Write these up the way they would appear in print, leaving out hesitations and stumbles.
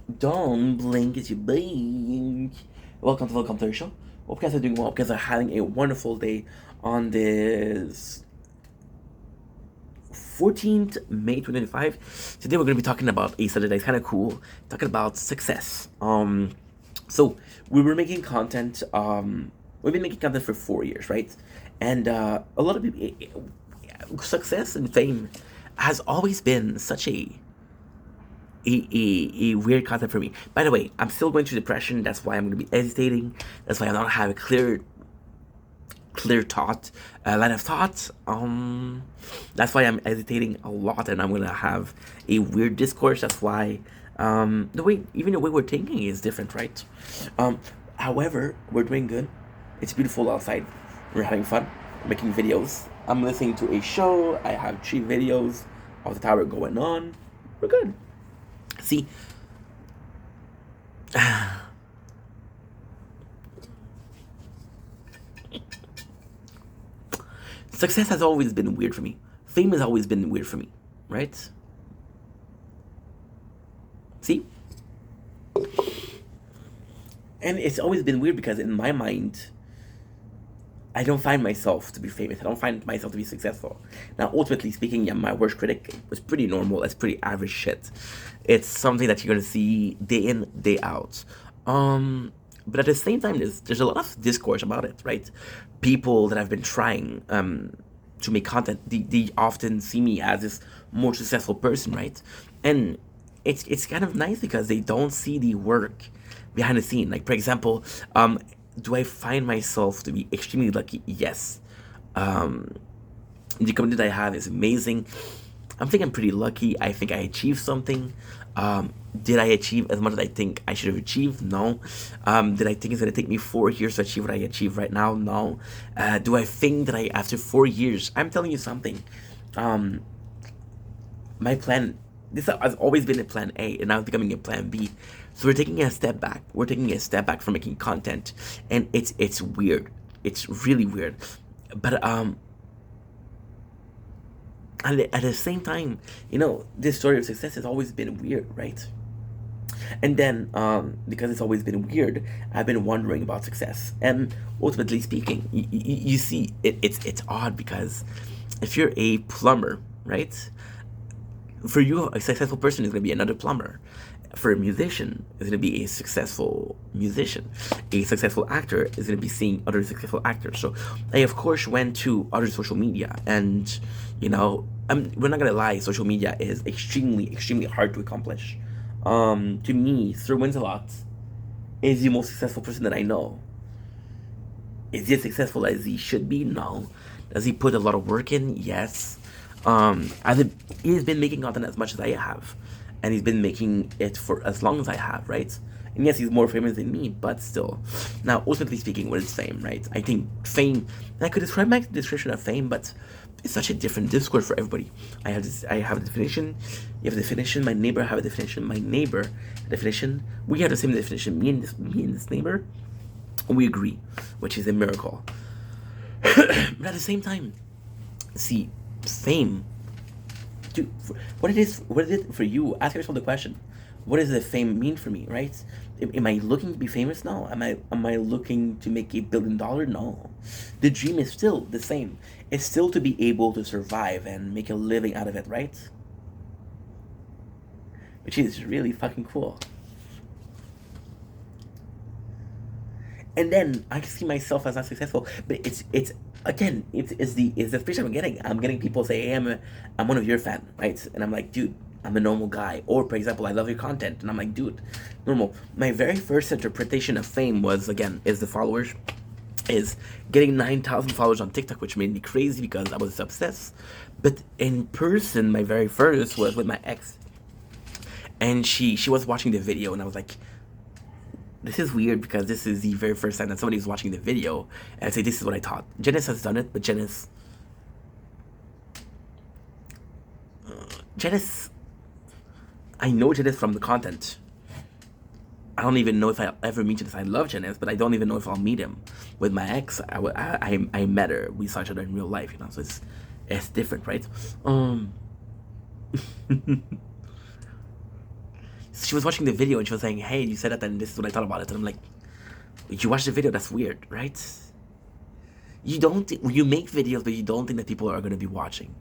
Don't blink as you blink. Welcome to the show. Hope you guys are doing well. Hope you guys are having a wonderful day on this 14th May 2025. Today we're going to be talking about a subject that's kind of cool. Talking about success. So we were making content. We've been making content for 4 years, right? And a lot of people, success and fame has always been such a weird concept for me. By the way, I'm still going through depression. That's why I'm going to be hesitating. That's why I don't have a clear thought, line of thought. That's why I'm hesitating a lot, and I'm going to have a weird discourse. That's why the way we're thinking is different, right? However, we're doing good. It's beautiful outside. We're having fun. We're making videos. I'm listening to a show. I have 3 videos of the tower going on. We're good. See, success has always been weird for me. Fame has always been weird for me, right? See? And it's always been weird because in my mind, I don't find myself to be famous. I don't find myself to be successful. Now, ultimately speaking, yeah, my worst critic was pretty normal. That's pretty average shit. It's something that you're gonna see day in, day out. But at the same time, there's a lot of discourse about it, right? People that have been trying to make content, they often see me as this more successful person, right? And it's kind of nice because they don't see the work behind the scene. Like, for example, do I find myself to be extremely lucky? Yes. Um, the community that I have is amazing. I think I'm pretty lucky. I think I achieved something. Did I achieve as much as I think I should have achieved? No. Did I think it's going to take me 4 years to achieve what I achieve right now? No. Do I think that after 4 years, I'm telling you something. Um, my plan, this has always been a plan A, and now it's becoming a plan B. So we're taking a step back. We're taking a step back from making content, and it's weird. It's really weird. But at the same time, this story of success has always been weird, right? And then, because it's always been weird, I've been wondering about success. And ultimately speaking, you see, it's odd because if you're a plumber, right? For you, a successful person is going to be another plumber. For a musician, is going to be a successful musician. A successful actor is going to be seeing other successful actors. So I, of course, went to other social media, and we're not going to lie. Social media is extremely, extremely hard to accomplish. To me, Sir Winslow is the most successful person that I know. Is he as successful as he should be? No. Does he put a lot of work in? Yes. He's been making content as much as I have, and he's been making it for as long as I have, right? And yes, he's more famous than me, but still. Now, ultimately speaking, what is fame, right? I think fame, and I could describe my description of fame, but it's such a different discourse for everybody. I have a definition. You have a definition. My neighbor have a definition. My neighbor a definition. We have the same definition. Me and this neighbor, we agree, which is a miracle. But at the same time, see, fame, dude, what is it for you? Ask yourself the question: what does the fame mean for me? Right? Am I looking to be famous? No. Am I looking to make $1 billion? No. The dream is still the same. It's still to be able to survive and make a living out of it, right? Which is really fucking cool. And then I see myself as not successful, but it's again, it's the fish I'm getting. I'm getting people say, "Hey, I'm one of your fan," right? And I'm like, dude, I'm a normal guy. Or, for example, I love your content, and I'm like, dude, normal. My very first interpretation of fame was, again, is the followers, is getting 9,000 followers on TikTok, which made me crazy because I was obsessed. But in person, my very first was with my ex, and she was watching the video, and I was like, this is weird because this is the very first time that somebody was watching the video, and I say, this is what I thought. Janice has done it, but Janice, I know Janice from the content. I don't even know if I'll ever meet Janice. I love Janice, but I don't even know if I'll meet him. With my ex, I met her. We saw each other in real life, so it's different, right? she was watching the video and she was saying, "Hey, you said that, and this is what I thought about it." And I'm like, "You watched the video? That's weird, right?" You don't you make videos, but you don't think that people are gonna be watching.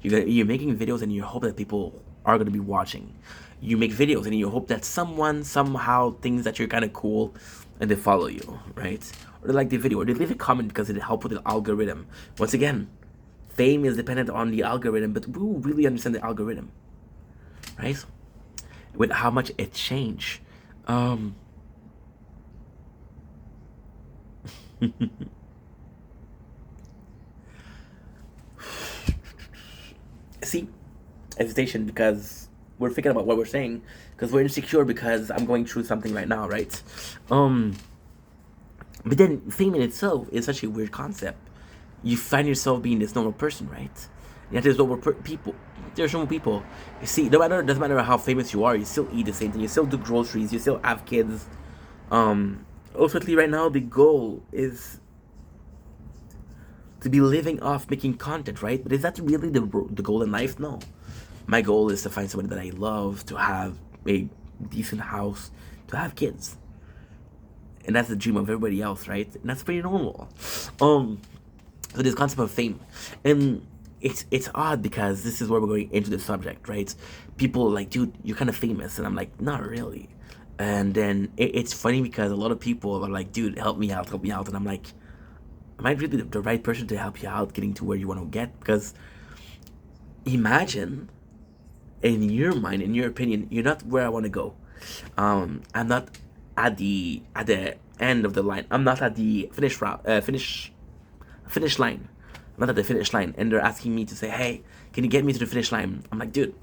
You're making videos and you hope that people are gonna be watching. You make videos and you hope that someone somehow thinks that you're kind of cool, and they follow you, right? Or they like the video, or they leave a comment because it helped with the algorithm. Once again, fame is dependent on the algorithm, but we really understand the algorithm, right? With how much it changed. Um, See, hesitation because we're thinking about what we're saying because we're insecure because I'm going through something right now, right? Um, but then fame in itself is such a weird concept. You find yourself being this normal person, right? Yet there's people. There's normal people. You see, doesn't matter how famous you are, you still eat the same thing. You still do groceries. You still have kids. Ultimately, right now, the goal is to be living off making content, right? But is that really the goal in life? No. My goal is to find somebody that I love, to have a decent house, to have kids. And that's the dream of everybody else, right? And that's pretty normal. So this concept of fame, and it's odd because this is where we're going into the subject, right? People are like, dude, you're kind of famous, and I'm like, not really. And then it's funny because a lot of people are like, dude, help me out, and I'm like, am I really the right person to help you out getting to where you want to get? Because imagine, in your mind, in your opinion, you're not where I want to go. I'm not at the end of the line. I'm not at the finish line. I'm not at the finish line, and they're asking me to say, "Hey, can you get me to the finish line?" I'm like, dude,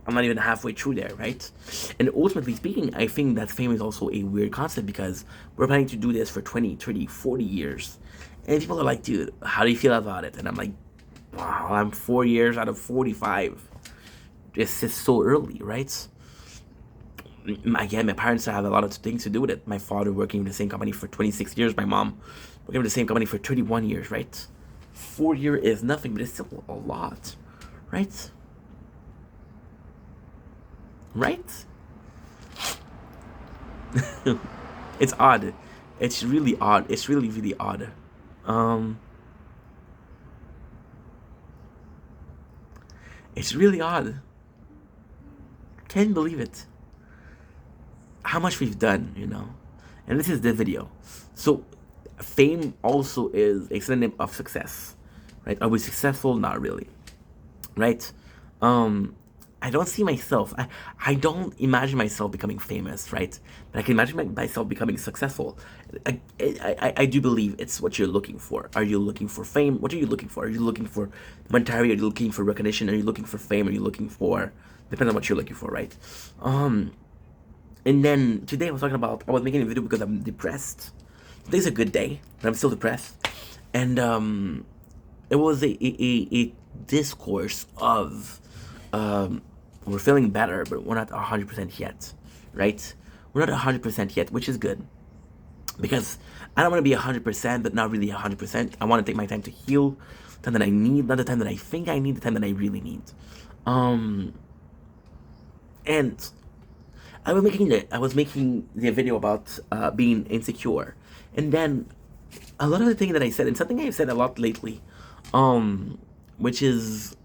I'm not even halfway through there, right? And ultimately speaking, I think that fame is also a weird concept because we're planning to do this for 20, 30, 40 years. And people are like, dude, how do you feel about it? And I'm like, wow, I'm 4 years out of 45. It's just so early, right? Again, my parents have a lot of things to do with it. My father working in the same company for 26 years, my mom working in the same company for 31 years, right? 4 year is nothing, but it's still a lot, right? Right? It's odd. It's really odd. It's really, really odd. Um, it's really odd. Can't believe it. How much we've done. And this is the video. So, fame also is a synonym of success, right? Are we successful? Not really, right? Um, I don't see myself. I don't imagine myself becoming famous, right? But I can imagine myself becoming successful. I do believe it's what you're looking for. Are you looking for fame? What are you looking for? Are you looking for monetary? Are you looking for recognition? Are you looking for fame? Are you looking for depends on what you're looking for, right? Um, and then today I was making a video because I'm depressed. Today's a good day, but I'm still depressed. And it was a discourse of we're feeling better, but we're not 100% yet, right? We're not 100% yet, which is good because I don't want to be 100%, but not really 100%. I want to take my time to heal, the time that I need, not the time that I think I need, the time that I really need. Um, and I was making the video about being insecure, and then a lot of the things that I said, and something I've said a lot lately, um, which is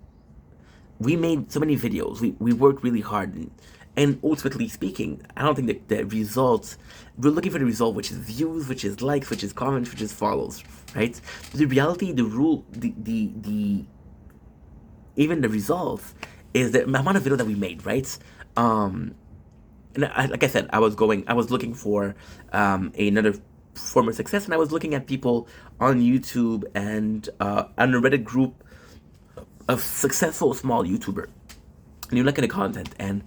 we made so many videos. We worked really hard, and ultimately speaking, I don't think that the results. We're looking for the result, which is views, which is likes, which is comments, which is follows, right? But the reality, the rule, the even the results is the amount of video that we made, right? Um, and like I said, I was looking for another form of success, and I was looking at people on YouTube and on a Reddit group of successful small YouTuber, and you look at the content and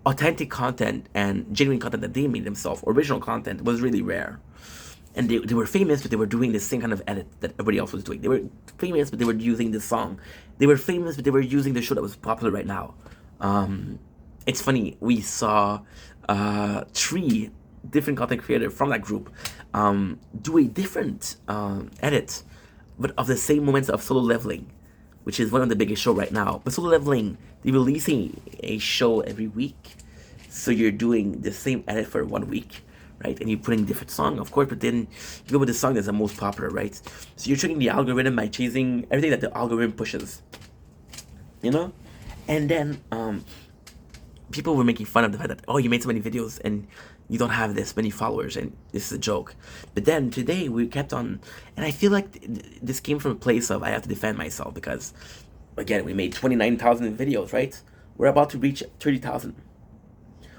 authentic content and genuine content that they made themselves, original content was really rare. And they were famous, but they were doing the same kind of edit that everybody else was doing. They were famous, but they were using the song. They were famous, but they were using the show that was popular right now. Um, it's funny, we saw three different content creators from that group do a different edit, but of the same moments of Solo Leveling, which is one of the biggest show right now. But Solo Leveling, they releasing a show every week, So you're doing the same edit for 1 week, right? And you're putting different song, of course, but then you go with the song that's the most popular, right? So you're tricking the algorithm by chasing everything that the algorithm pushes, you know? And then people were making fun of the fact that, oh, you made so many videos and you don't have this many followers and this is a joke. But then today we kept on, and I feel like this came from a place of I have to defend myself because, again, we made 29,000 videos, right? We're about to reach 30,000.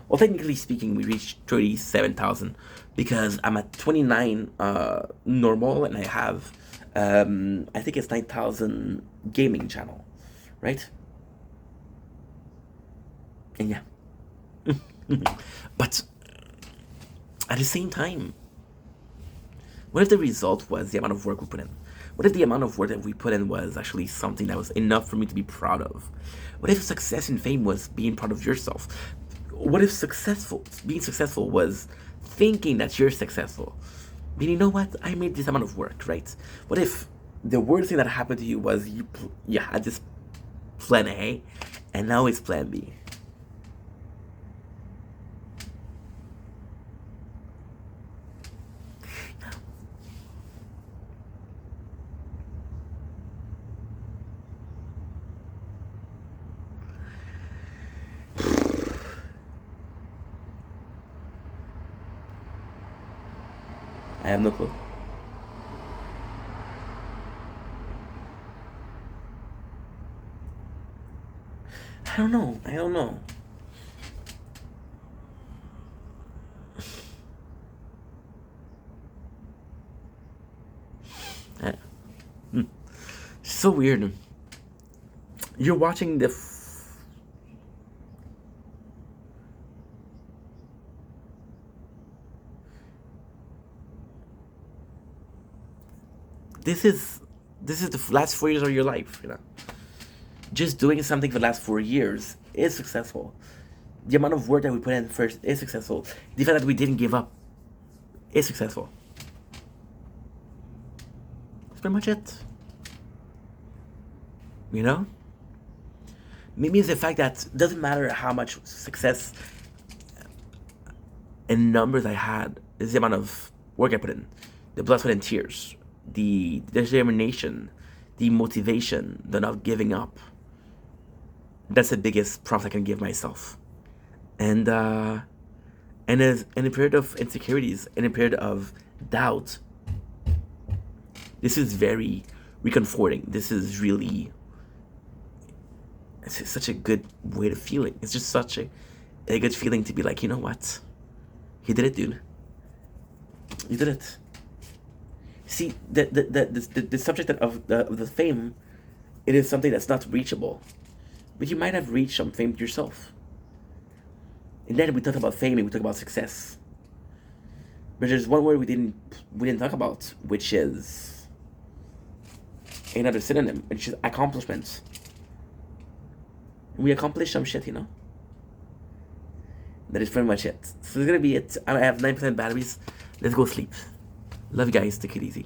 Well, technically speaking, we reached 37,000 because I'm at 29 normal and I have, I think it's 9,000 gaming channel, right? And yeah. But at the same time, what if the result was the amount of work we put in? What if the amount of work that we put in was actually something that was enough for me to be proud of? What if success and fame was being proud of yourself? What if being successful was thinking that you're successful? Meaning, you know what? I made this amount of work, right? What if the worst thing that happened to you was you had this plan A, and now it's plan B? I have no clue. I don't know. I don't know. Uh, So weird. You're watching this is the last 4 years of your life, you know. Just doing something for the last 4 years is successful. The amount of work that we put in first is successful. The fact that we didn't give up is successful. That's pretty much it. You know? Maybe it's the fact that it doesn't matter how much success and numbers I had, it's the amount of work I put in. The blood, sweat, and tears. The determination, the motivation, the not giving up. That's the biggest prompt I can give myself. And as in a period of insecurities, in a period of doubt, this is very reconforting. This is really, it's such a good way to feeling. It's just such a good feeling to be like, you know what? You did it, dude. You did it. See, the subject of the fame, it is something that's not reachable. But you might have reached some fame yourself. And then we talk about fame and we talk about success. But there's one word we didn't talk about, which is another synonym, which is accomplishments. We accomplished some shit, you know? That is pretty much it. So it's gonna be it. I have 9% batteries. Let's go sleep. Love you guys. Take it easy.